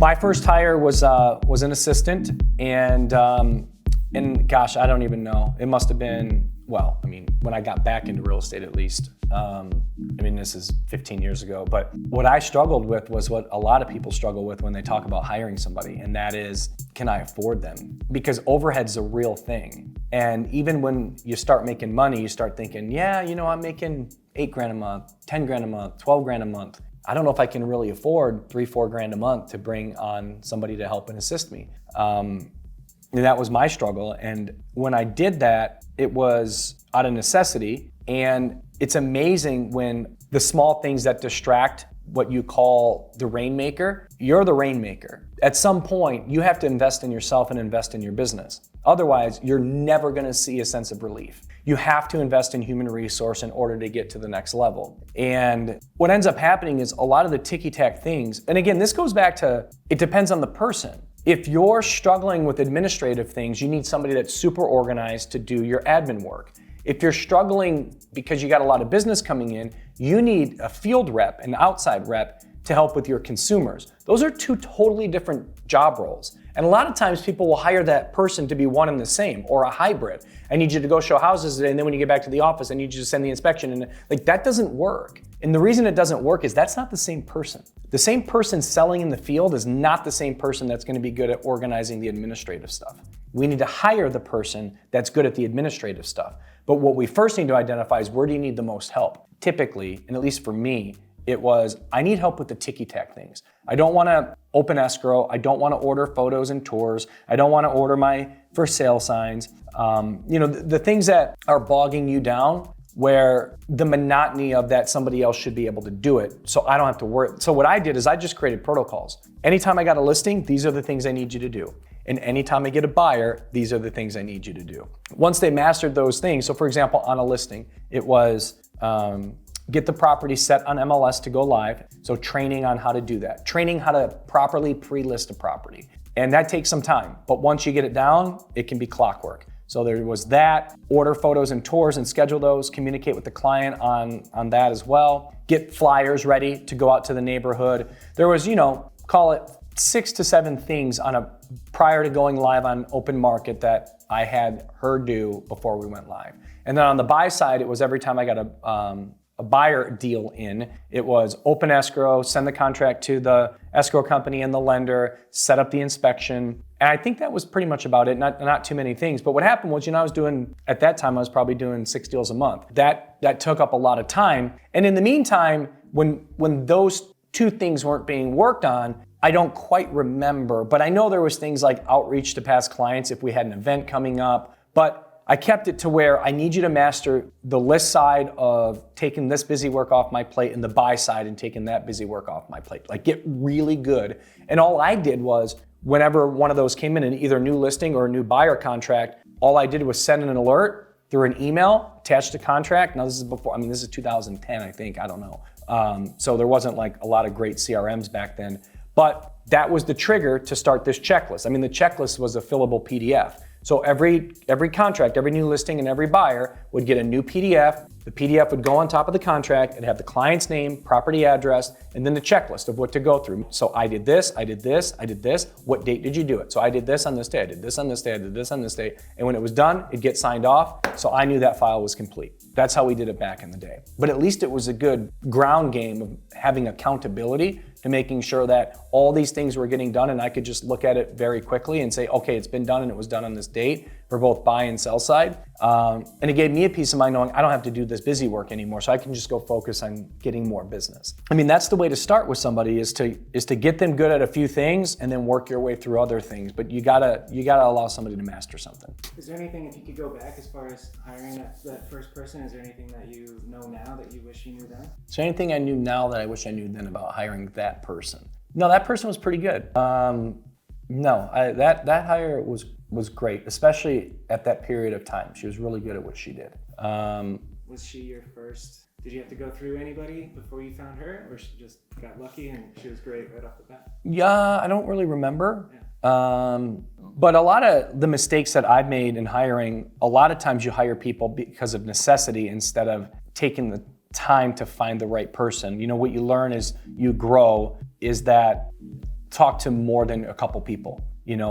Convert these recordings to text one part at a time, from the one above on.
My first hire was an assistant, and gosh, I don't even know. It must have been, well, I mean, when I got back into real estate at least. I mean, this is 15 years ago, but what I struggled with was what a lot of people struggle with when they talk about hiring somebody, and that is, can I afford them? Because overhead's a real thing. And even when you start making money, you start thinking, yeah, you know, I'm making $8,000 a month, $10,000 a month, $12,000 a month. I don't know if I can really afford $3,000-4,000 a month to bring on somebody to help and assist me. And that was my struggle. And when I did that, it was out of necessity. And it's amazing when the small things that distract what you call the rainmaker, you're the rainmaker. At some point, you have to invest in yourself and invest in your business. Otherwise, you're never gonna see a sense of relief. You have to invest in human resource in order to get to the next level. And what ends up happening is a lot of the ticky-tack things, and again, this goes back to, it depends on the person. If you're struggling with administrative things, you need somebody that's super organized to do your admin work. If you're struggling because you got a lot of business coming in, you need a field rep, an outside rep, to help with your consumers. Those are two totally different job roles. And a lot of times people will hire that person to be one and the same, or a hybrid. I need you to go show houses today, and then when you get back to the office, I need you to send the inspection. And like, that doesn't work. And the reason it doesn't work is that's not the same person. The same person selling in the field is not the same person that's gonna be good at organizing the administrative stuff. We need to hire the person that's good at the administrative stuff. But what we first need to identify is, where do you need the most help? Typically, and at least for me, it was, I need help with the ticky-tack things. I don't wanna open escrow. I don't wanna order photos and tours. I don't wanna order my for sale signs. You know, the things that are bogging you down, where the monotony of that somebody else should be able to do it, so I don't have to worry. So what I did is I just created protocols. Anytime I got a listing, these are the things I need you to do. And anytime I get a buyer, these are the things I need you to do. Once they mastered those things, so for example, on a listing, it was get the property set on MLS to go live. So training on how to do that. Training how to properly pre-list a property. And that takes some time, but once you get it down, it can be clockwork. So there was that, order photos and tours and schedule those, communicate with the client on that as well. Get flyers ready to go out to the neighborhood. There was, you know, call it 6 to 7 things prior to going live on open market that I had her do before we went live. And then on the buy side, it was every time I got a buyer deal in, it was open escrow, send the contract to the escrow company and the lender, set up the inspection. And I think that was pretty much about it, not too many things. But what happened was, you know, at that time, I was probably doing 6 deals a month. That took up a lot of time. And in the meantime, when those two things weren't being worked on, I don't quite remember, but I know there was things like outreach to past clients if we had an event coming up. But I kept it to where I need you to master the list side of taking this busy work off my plate, and the buy side and taking that busy work off my plate. Like, get really good. And all I did was, whenever one of those came in, either a new listing or a new buyer contract, all I did was send an alert through an email, attached to contract. Now this is 2010, I think, I don't know. So there wasn't like a lot of great CRMs back then, but that was the trigger to start this checklist. I mean, the checklist was a fillable PDF. So every contract, every new listing, and every buyer would get a new PDF. The PDF would go on top of the contract. It'd have the client's name, property address, and then the checklist of what to go through. So I did this, I did this, I did this. What date did you do it? So I did this on this day, I did this on this day, I did this on this day. And when it was done, it'd get signed off. So I knew that file was complete. That's how we did it back in the day. But at least it was a good ground game of having accountability to making sure that all these things were getting done, and I could just look at it very quickly and say, okay, it's been done and it was done on this date for both buy and sell side. And it gave me a peace of mind knowing I don't have to do this busy work anymore, so I can just go focus on getting more business. I mean, that's the way to start with somebody, is to get them good at a few things and then work your way through other things. But you gotta allow somebody to master something. Is there anything, if you could go back as far as hiring that first person, is there anything that you know now that you wish you knew then? Is there anything I knew now that I wish I knew then about hiring that person? No, that person was pretty good. That hire was great, especially at that period of time. She was really good at what she did. Was she your first? Did you have to go through anybody before you found her, or she just got lucky and she was great right off the bat? Yeah, I don't really remember. Yeah. But a lot of the mistakes that I've made in hiring, a lot of times you hire people because of necessity instead of taking the time to find the right person. You know, what you learn as you grow is that talk to more than a couple people,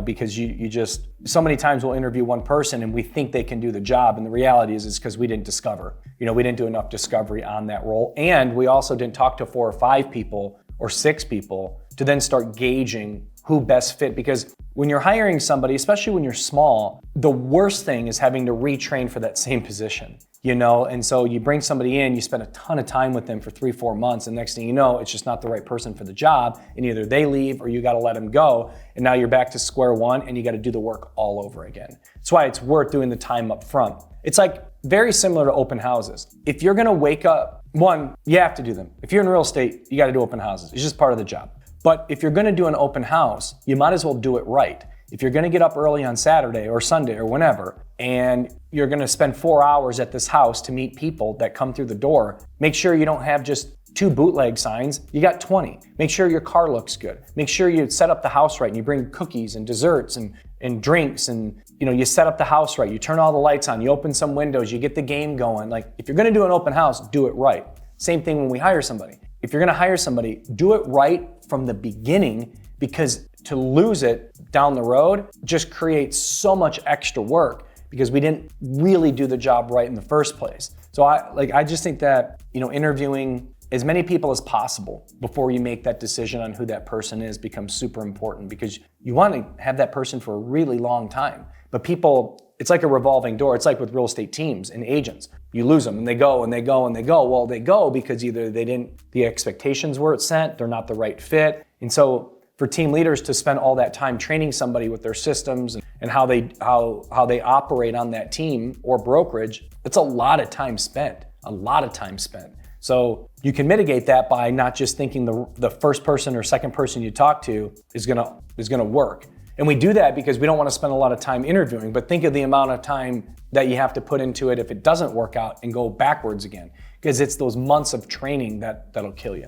because you just, so many times we'll interview one person and we think they can do the job. And the reality is because we didn't discover, we didn't do enough discovery on that role. And we also didn't talk to 4 or 5 people or 6 people to then start gauging who best fit. Because when you're hiring somebody, especially when you're small, the worst thing is having to retrain for that same position, and so you bring somebody in, you spend a ton of time with them for 3-4 months, and next thing you know, it's just not the right person for the job, and either they leave or you got to let them go, and now you're back to square one and you got to do the work all over again. That's why it's worth doing the time up front. It's like very similar to open houses. If you're going to wake up, one, you have to do them. If you're in real estate, you got to do open houses. It's just part of the job. But if you're going to do an open house, you might as well do it right. If you're going to get up early on Saturday or Sunday or whenever, and you're going to spend 4 hours at this house to meet people that come through the door, make sure you don't have just 2 bootleg signs, you got 20. Make sure your car looks good. Make sure you set up the house right and you bring cookies and desserts and drinks, and you set up the house right. You turn all the lights on, you open some windows, you get the game going. Like, if you're going to do an open house, do it right. Same thing when we hire somebody. If you're going to hire somebody, do it right from the beginning, because to lose it down the road just creates so much extra work because we didn't really do the job right in the first place. So I just think that, interviewing as many people as possible before you make that decision on who that person is becomes super important, because you want to have that person for a really long time. But people, it's like a revolving door. It's like with real estate teams and agents. You lose them and they go and they go and they go. Well, they go because either the expectations weren't set, they're not the right fit. And so for team leaders to spend all that time training somebody with their systems and how they operate on that team or brokerage, it's a lot of time spent, So you can mitigate that by not just thinking the first person or second person you talk to is gonna work. And we do that because we don't want to spend a lot of time interviewing, but think of the amount of time that you have to put into it if it doesn't work out and go backwards again, because it's those months of training that'll kill you.